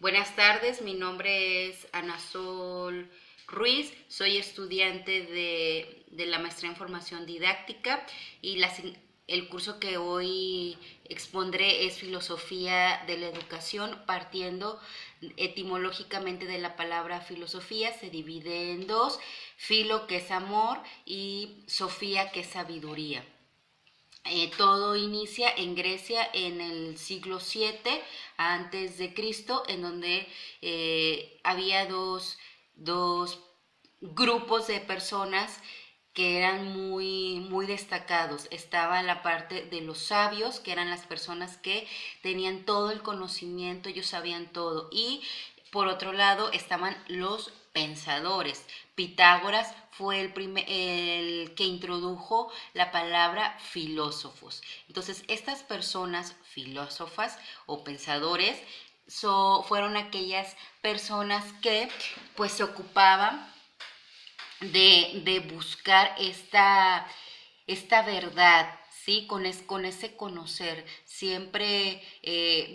Buenas tardes, mi nombre es Ana Sol Ruiz, soy estudiante de la maestría en formación didáctica y el curso que hoy expondré es Filosofía de la Educación, partiendo etimológicamente de la palabra filosofía. Se divide en dos: filo, que es amor, y sofía, que es sabiduría. Todo inicia en Grecia en el siglo VII antes de Cristo, en donde había dos grupos de personas que eran muy destacados. Estaba la parte de los sabios, que eran las personas que tenían todo el conocimiento, ellos sabían todo. Y por otro lado estaban los pensadores. Pitágoras fue el que introdujo la palabra filósofos. Entonces, estas personas filósofas o pensadores fueron aquellas personas que pues se ocupaban de buscar esta verdad, ¿sí? Con ese conocer. Siempre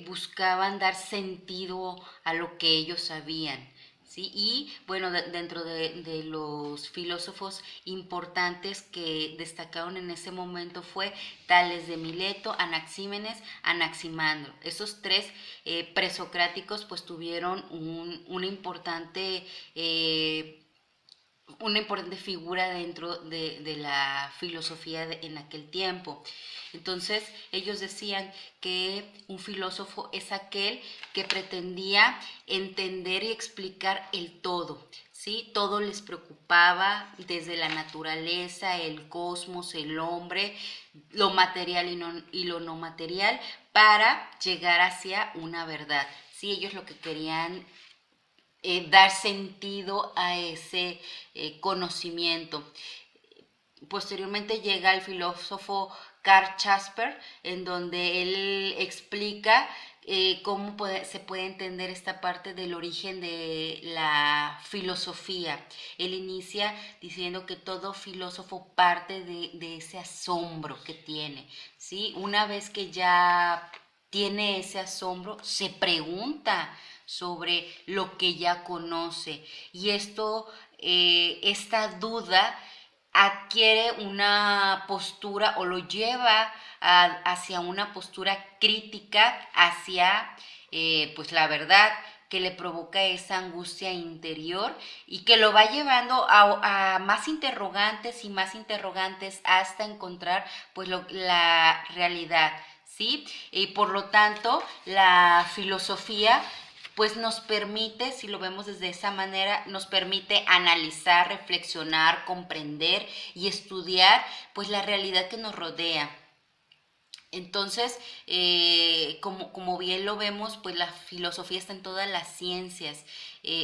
buscaban dar sentido a lo que ellos sabían. ¿Sí? Y bueno, dentro de los filósofos importantes que destacaron en ese momento fue Tales de Mileto, Anaxímenes, Anaximandro. Esos tres presocráticos pues tuvieron una importante figura dentro de la filosofía en aquel tiempo. Entonces ellos decían que un filósofo es aquel que pretendía entender y explicar el todo, ¿sí? Todo les preocupaba, desde la naturaleza, el cosmos, el hombre, lo material y lo no material, para llegar hacia una verdad, ¿sí? Ellos lo que querían dar sentido a ese conocimiento. Posteriormente llega el filósofo Karl Jasper, en donde él explica cómo se puede entender esta parte del origen de la filosofía. Él inicia diciendo que todo filósofo parte de ese asombro que tiene, ¿sí? Una vez que ya tiene ese asombro, se pregunta sobre lo que ya conoce, y esta duda adquiere una postura o lo lleva hacia una postura crítica hacia pues la verdad, que le provoca esa angustia interior y que lo va llevando a más interrogantes hasta encontrar pues la realidad, ¿sí? Y por lo tanto la filosofía pues nos permite, si lo vemos desde esa manera, nos permite analizar, reflexionar, comprender y estudiar pues la realidad que nos rodea. Entonces, como bien lo vemos, pues la filosofía está en todas las ciencias.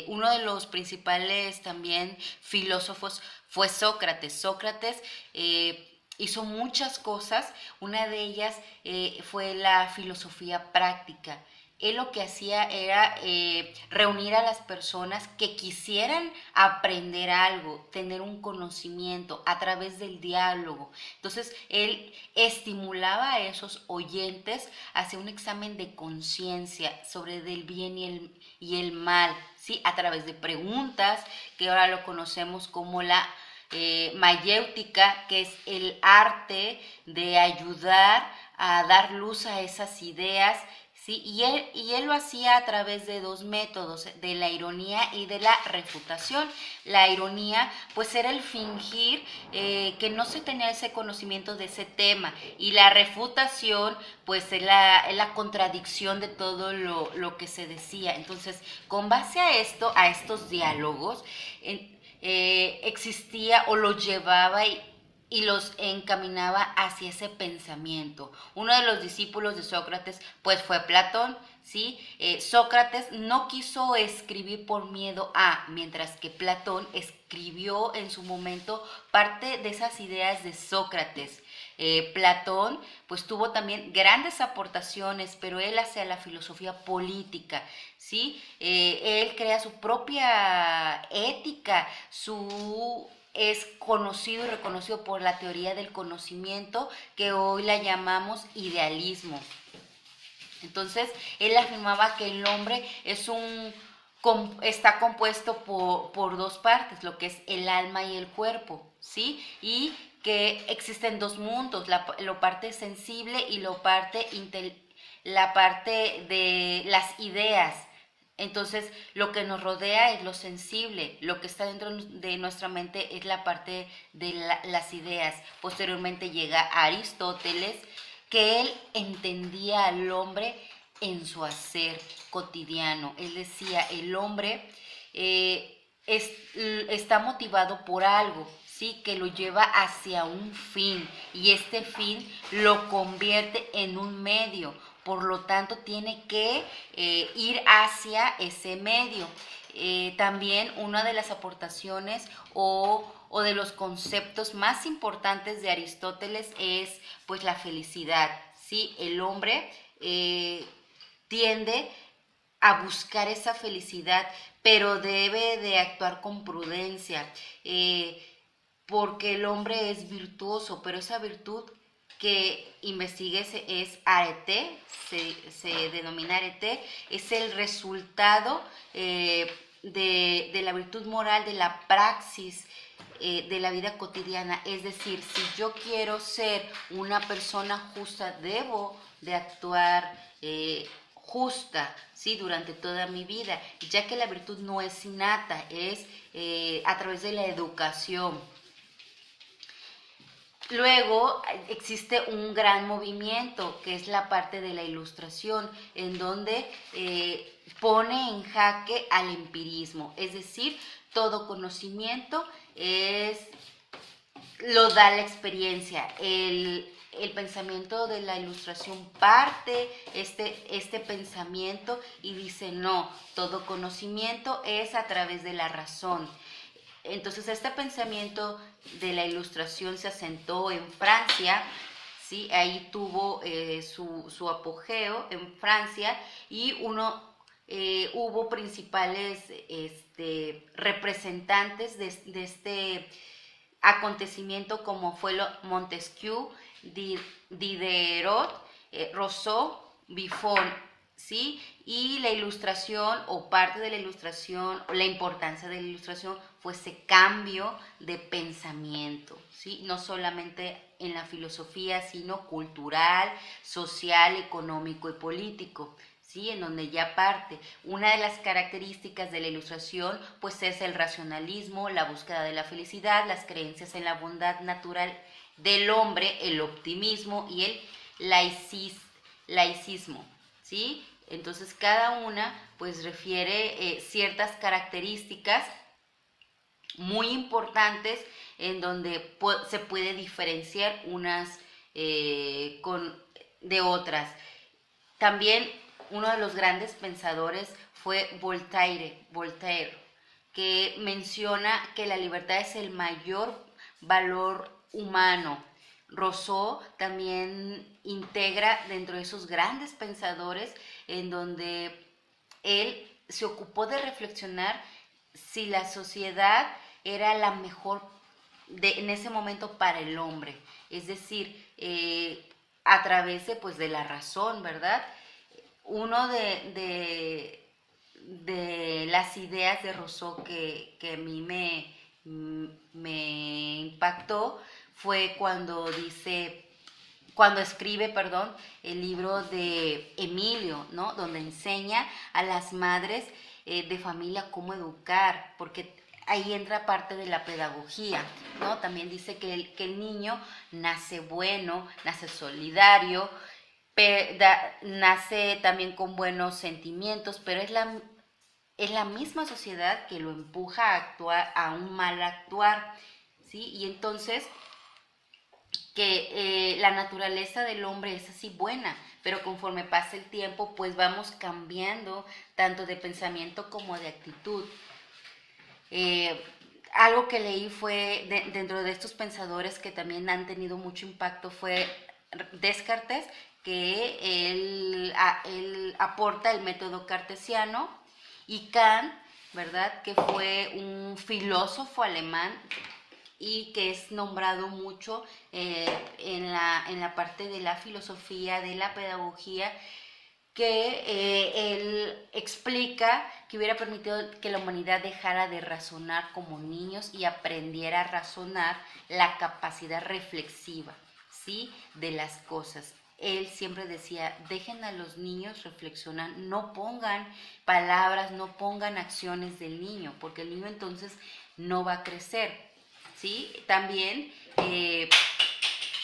Uno de los principales también filósofos fue Sócrates. Sócrates hizo muchas cosas, una de ellas fue la filosofía práctica. Él lo que hacía era reunir a las personas que quisieran aprender algo, tener un conocimiento a través del diálogo. Entonces, él estimulaba a esos oyentes hacia un examen de conciencia sobre el bien y el mal, ¿sí? A través de preguntas, que ahora lo conocemos como la mayéutica, que es el arte de ayudar a dar luz a esas ideas, ¿sí? Y él lo hacía a través de dos métodos, de la ironía y de la refutación. La ironía pues era el fingir que no se tenía ese conocimiento de ese tema, y la refutación pues es la contradicción de todo lo que se decía. Entonces, con base a esto, a estos diálogos, existía o lo llevaba y los encaminaba hacia ese pensamiento. Uno de los discípulos de Sócrates pues fue Platón, ¿sí? Sócrates no quiso escribir por miedo mientras que Platón escribió en su momento parte de esas ideas de Sócrates. Platón pues tuvo también grandes aportaciones, pero él hacia la filosofía política, ¿sí? Él crea su propia ética, es conocido y reconocido por la teoría del conocimiento, que hoy la llamamos idealismo. Entonces, él afirmaba que el hombre está compuesto por dos partes, lo que es el alma y el cuerpo, ¿sí? Y que existen dos mundos, la parte sensible y la parte de las ideas. Entonces, lo que nos rodea es lo sensible, lo que está dentro de nuestra mente es la parte de las ideas. Posteriormente llega Aristóteles, que él entendía al hombre en su hacer cotidiano. Él decía, el hombre está motivado por algo, ¿sí? Que lo lleva hacia un fin y este fin lo convierte en un medio. Por lo tanto, tiene que ir hacia ese medio. También una de las aportaciones o de los conceptos más importantes de Aristóteles es pues la felicidad, ¿sí? El hombre tiende a buscar esa felicidad, pero debe de actuar con prudencia, porque el hombre es virtuoso, pero esa virtud que investigues es arete, se denomina arete, es el resultado de la virtud moral, de la praxis de la vida cotidiana. Es decir, si yo quiero ser una persona justa, debo de actuar justa, ¿sí? Durante toda mi vida, ya que la virtud no es innata, es a través de la educación. Luego existe un gran movimiento que es la parte de la Ilustración, en donde pone en jaque al empirismo, es decir, todo conocimiento lo da la experiencia. El pensamiento de la Ilustración parte este pensamiento y dice no, todo conocimiento es a través de la razón. Entonces este pensamiento de la Ilustración se asentó en Francia, ¿sí? Ahí tuvo su apogeo en Francia y hubo principales representantes de este acontecimiento como fue Montesquieu, Diderot, Rousseau, Buffon, ¿sí? Y la Ilustración o parte de la Ilustración, o la importancia de la Ilustración fue ese cambio de pensamiento, ¿sí? No solamente en la filosofía, sino cultural, social, económico y político, ¿sí? En donde ya parte. Una de las características de la Ilustración pues es el racionalismo, la búsqueda de la felicidad, las creencias en la bondad natural del hombre, el optimismo y el laicismo, ¿sí? Entonces cada una pues refiere ciertas características muy importantes en donde se puede diferenciar unas de otras. También uno de los grandes pensadores fue Voltaire, que menciona que la libertad es el mayor valor humano. Rousseau también integra dentro de esos grandes pensadores en donde él se ocupó de reflexionar si la sociedad era la mejor en ese momento para el hombre, es decir, a través de la razón, ¿verdad? Uno de las ideas de Rousseau que a mí me impactó fue cuando escribe, el libro de Emilio, ¿no? Donde enseña a las madres de familia cómo educar, porque ahí entra parte de la pedagogía, ¿no? También dice que el niño nace bueno, nace solidario, nace también con buenos sentimientos, pero es la misma sociedad que lo empuja a actuar, a un mal actuar, ¿sí? Y entonces que la naturaleza del hombre es así buena, pero conforme pasa el tiempo, pues vamos cambiando tanto de pensamiento como de actitud. Algo que leí fue, dentro de estos pensadores que también han tenido mucho impacto, fue Descartes, que él aporta el método cartesiano, y Kant, ¿verdad?, que fue un filósofo alemán y que es nombrado mucho en la parte de la filosofía, de la pedagogía, que él explica que hubiera permitido que la humanidad dejara de razonar como niños y aprendiera a razonar la capacidad reflexiva, ¿sí?, de las cosas. Él siempre decía, dejen a los niños reflexionar, no pongan palabras, no pongan acciones del niño, porque el niño entonces no va a crecer, ¿sí? También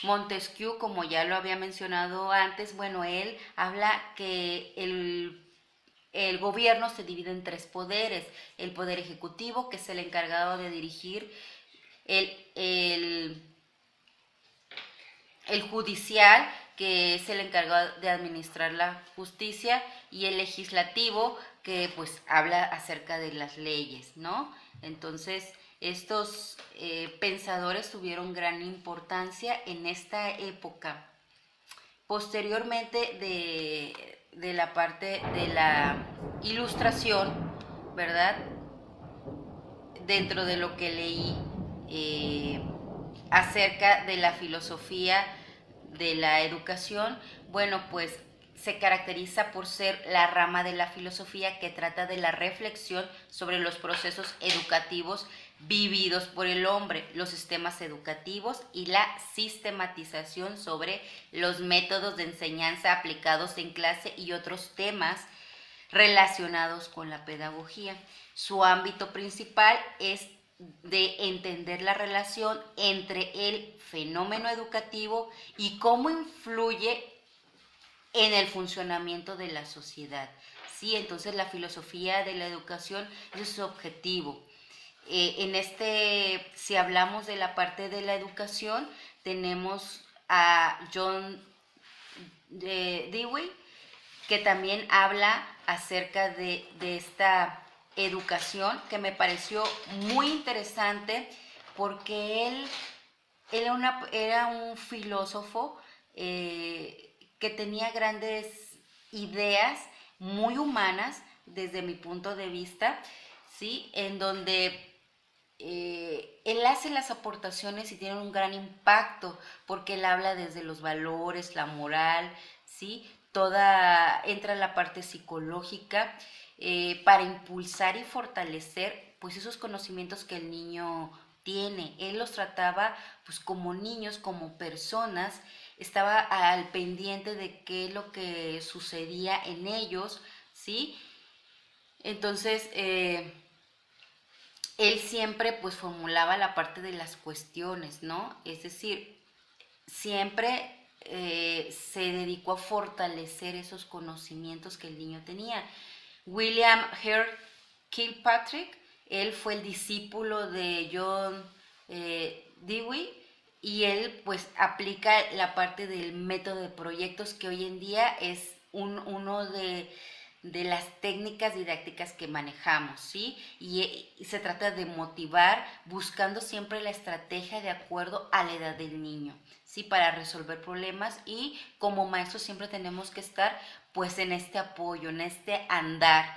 Montesquieu, como ya lo había mencionado antes, bueno, él habla que el gobierno se divide en tres poderes: el poder ejecutivo, que es el encargado de dirigir, el judicial, que es el encargado de administrar la justicia, y el legislativo, que pues habla acerca de las leyes, ¿no? Entonces, estos pensadores tuvieron gran importancia en esta época. Posteriormente de la parte de la ilustración, ¿verdad? Dentro de lo que leí acerca de la filosofía de la educación, bueno, pues se caracteriza por ser la rama de la filosofía que trata de la reflexión sobre los procesos educativos vividos por el hombre, los sistemas educativos y la sistematización sobre los métodos de enseñanza aplicados en clase y otros temas relacionados con la pedagogía. Su ámbito principal es de entender la relación entre el fenómeno educativo y cómo influye en el funcionamiento de la sociedad. Sí, entonces la filosofía de la educación es su objetivo. Si hablamos de la parte de la educación, tenemos a John Dewey, que también habla acerca de esta educación, que me pareció muy interesante porque él era un filósofo que tenía grandes ideas muy humanas desde mi punto de vista, ¿sí?, en donde él hace las aportaciones y tiene un gran impacto porque él habla desde los valores, la moral, ¿sí? Entra la parte psicológica para impulsar y fortalecer pues esos conocimientos que el niño tiene. Él los trataba pues como niños, como personas, estaba al pendiente de qué es lo que sucedía en ellos, ¿sí? Entonces, él siempre pues formulaba la parte de las cuestiones, ¿no? Es decir, siempre se dedicó a fortalecer esos conocimientos que el niño tenía. William Hare Kilpatrick, él fue el discípulo de John Dewey, y él pues aplica la parte del método de proyectos, que hoy en día es uno de las técnicas didácticas que manejamos, ¿sí? Y se trata de motivar buscando siempre la estrategia de acuerdo a la edad del niño, ¿sí?, para resolver problemas, y como maestros siempre tenemos que estar pues en este apoyo, en este andar,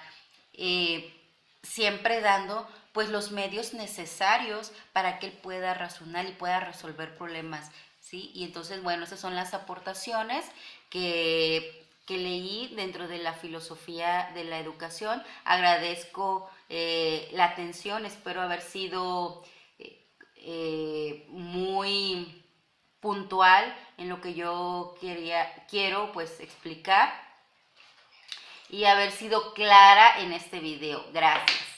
siempre dando pues los medios necesarios para que él pueda razonar y pueda resolver problemas, ¿sí? Y entonces, bueno, esas son las aportaciones que leí dentro de la filosofía de la educación. Agradezco la atención, espero haber sido muy puntual en lo que yo quiero pues explicar, y haber sido clara en este video. Gracias.